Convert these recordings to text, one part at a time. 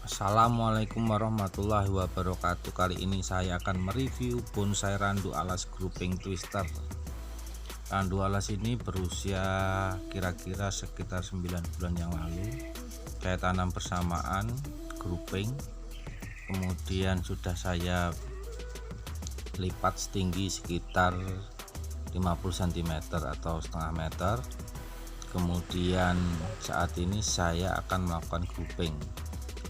Assalamualaikum warahmatullahi wabarakatuh. Kali ini saya akan mereview bonsai randu alas grouping twister. Randu alas ini berusia kira-kira sekitar 9 bulan yang lalu. Saya tanam bersamaan grouping, kemudian sudah saya lipat setinggi sekitar 50 cm atau setengah meter. Kemudian saat ini saya akan melakukan grouping.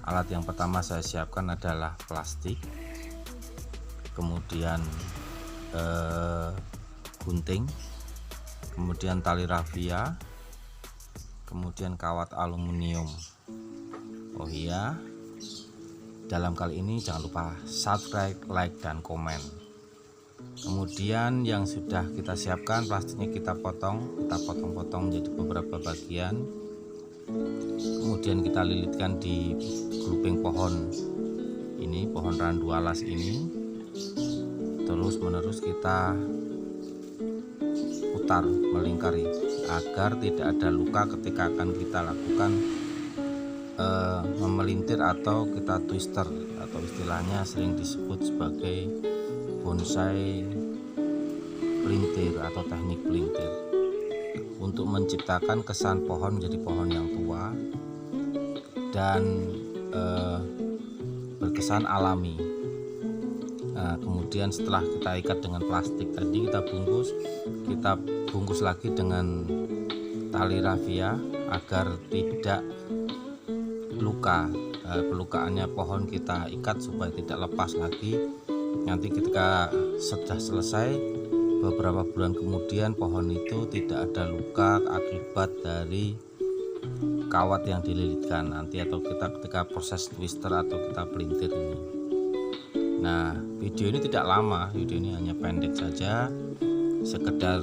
Alat yang pertama saya siapkan adalah plastik, kemudian gunting, kemudian tali rafia, kemudian kawat aluminium. Oh iya, dalam kali ini jangan lupa subscribe, like, dan komen. Kemudian yang sudah kita siapkan, plastiknya kita potong-potong menjadi beberapa bagian. Kemudian kita lilitkan di grouping pohon ini, pohon randu alas ini. Terus menerus kita putar melingkari agar tidak ada luka ketika akan kita lakukan memelintir atau kita twister, atau istilahnya sering disebut sebagai bonsai pelintir atau teknik pelintir, untuk menciptakan kesan pohon menjadi pohon yang tua dan berkesan alami. Nah, kemudian setelah kita ikat dengan plastik tadi, kita bungkus lagi dengan tali rafia agar tidak luka. Pelukaannya pohon kita ikat supaya tidak lepas lagi. Nanti ketika sudah selesai, beberapa bulan kemudian pohon itu tidak ada luka akibat dari kawat yang dililitkan nanti, atau kita ketika proses twister atau kita pelintir ini. Nah, video ini tidak lama, video ini hanya pendek saja, sekedar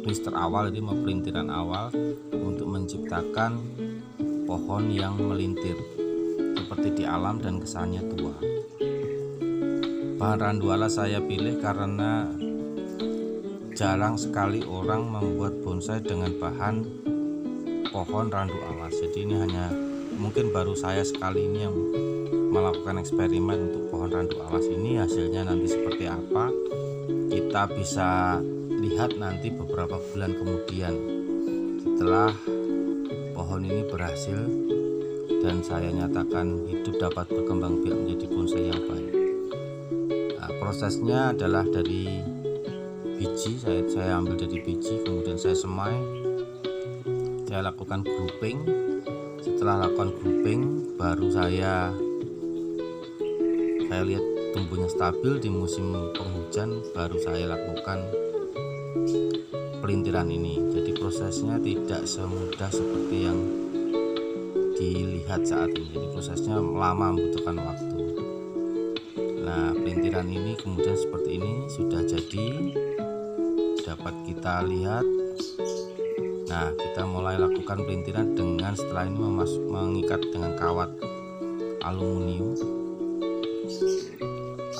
twister awal, ini pelintiran awal untuk menciptakan pohon yang melintir seperti di alam dan kesannya tua. Bahan randu alas saya pilih karena jarang sekali orang membuat bonsai dengan bahan pohon randu alas. Jadi ini hanya mungkin baru saya sekali ini yang melakukan eksperimen untuk pohon randu alas ini. Hasilnya nanti seperti apa kita bisa lihat nanti beberapa bulan kemudian, setelah pohon ini berhasil dan saya nyatakan hidup dapat berkembang biak menjadi bonsai yang baik. Nah, prosesnya adalah dari biji, saya ambil dari biji, kemudian saya semai, saya lakukan grouping. Setelah lakukan grouping, baru saya lihat tumbuhnya stabil di musim penghujan, baru saya lakukan pelintiran ini. Jadi prosesnya tidak semudah seperti yang dilihat saat ini. Jadi prosesnya lama, membutuhkan waktu. Nah, pelintiran ini kemudian seperti ini sudah jadi, dapat kita lihat. Nah, kita mulai lakukan pelintiran dengan setelah ini mengikat dengan kawat aluminium,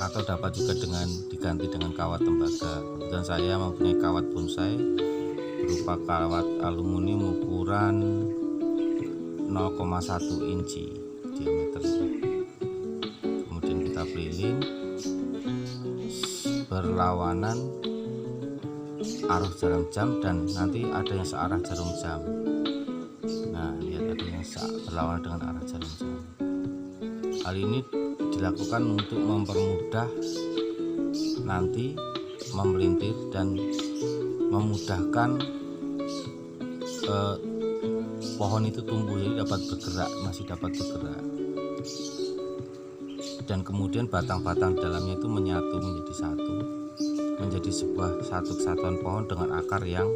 atau dapat juga diganti dengan kawat tembaga. Kebetulan saya mempunyai kawat bonsai berupa kawat aluminium ukuran 0,1 inci diameternya. Kemudian kita pelilin berlawanan arus jarum jam, dan nanti ada yang searah jarum jam. Nah, lihat ada yang berlawanan dengan arah jarum jam. Hal ini dilakukan untuk mempermudah nanti memelintir dan memudahkan pohon itu tumbuh, jadi dapat bergerak, masih dapat bergerak, dan kemudian batang-batang dalamnya itu menyatu menjadi satu, menjadi satu kesatuan pohon dengan akar yang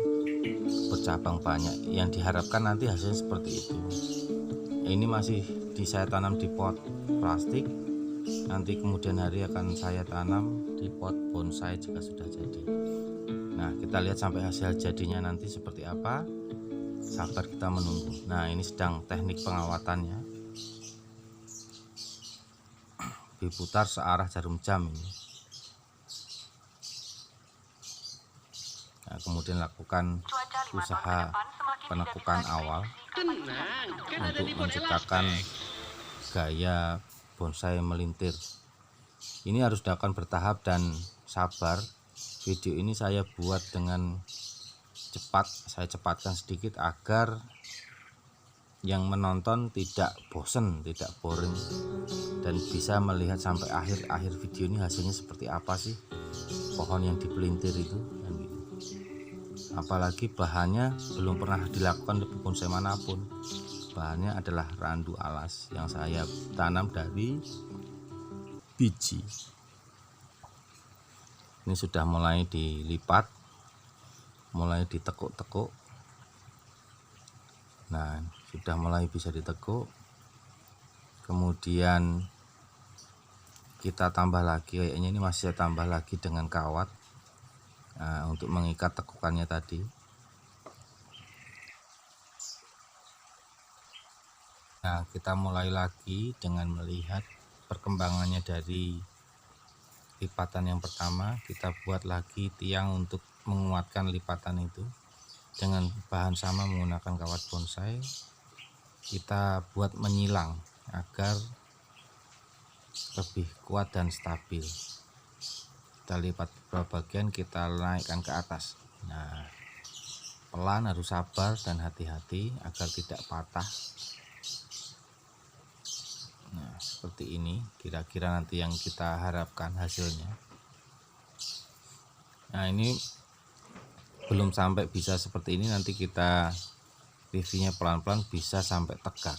bercabang banyak. Yang diharapkan nanti hasilnya seperti itu. Ini masih saya tanam di pot plastik, nanti kemudian hari akan saya tanam di pot bonsai jika sudah jadi. Nah, kita lihat sampai hasil jadinya nanti seperti apa. Sabar kita menunggu. Nah, ini sedang teknik pengawatannya, diputar searah jarum jam ini. Nah, kemudian lakukan usaha penekukan awal untuk menciptakan gaya bonsai melintir. Ini harus dilakukan bertahap dan sabar. Video ini saya buat dengan cepat, saya cepatkan sedikit agar yang menonton tidak bosen, tidak boring, dan bisa melihat sampai akhir video ini hasilnya seperti apa sih pohon yang dipelintir itu. Apalagi bahannya belum pernah dilakukan di bonsai manapun. Bahannya adalah randu alas yang saya tanam dari biji. Ini sudah mulai dilipat, mulai ditekuk-tekuk. Nah, sudah mulai bisa ditekuk. Kemudian kita tambah lagi, kayaknya ini masih saya tambah lagi dengan kawat untuk mengikat tekukannya tadi. Nah, kita mulai lagi dengan melihat perkembangannya dari lipatan yang pertama. Kita buat lagi tiang untuk menguatkan lipatan itu dengan bahan sama, menggunakan kawat bonsai. Kita buat menyilang agar lebih kuat dan stabil. Kita lipat beberapa bagian, kita naikkan ke atas. Nah, pelan, harus sabar dan hati-hati agar tidak patah. Nah, seperti ini kira-kira nanti yang kita harapkan hasilnya. Nah, ini belum sampai bisa seperti ini, nanti kita reviewnya pelan-pelan bisa sampai tegak.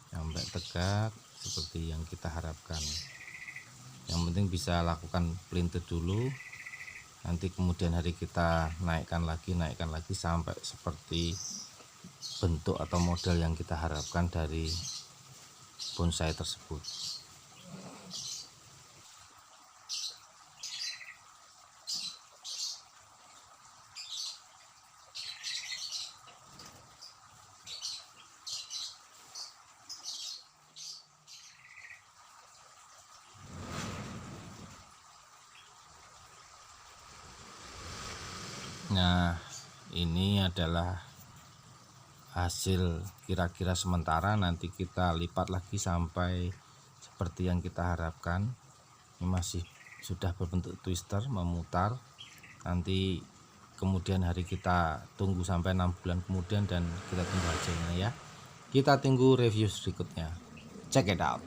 Sampai tegak seperti yang kita harapkan. Yang penting bisa lakukan pelintir dulu. Nanti kemudian hari kita naikkan lagi sampai seperti bentuk atau model yang kita harapkan dari bonsai tersebut. Nah, ini adalah hasil kira-kira sementara. Nanti kita lipat lagi sampai seperti yang kita harapkan. Ini masih sudah berbentuk twister, memutar. Nanti kemudian hari kita tunggu sampai 6 bulan kemudian dan kita tunggu hasilnya ya. Kita tunggu review berikutnya. Check it out.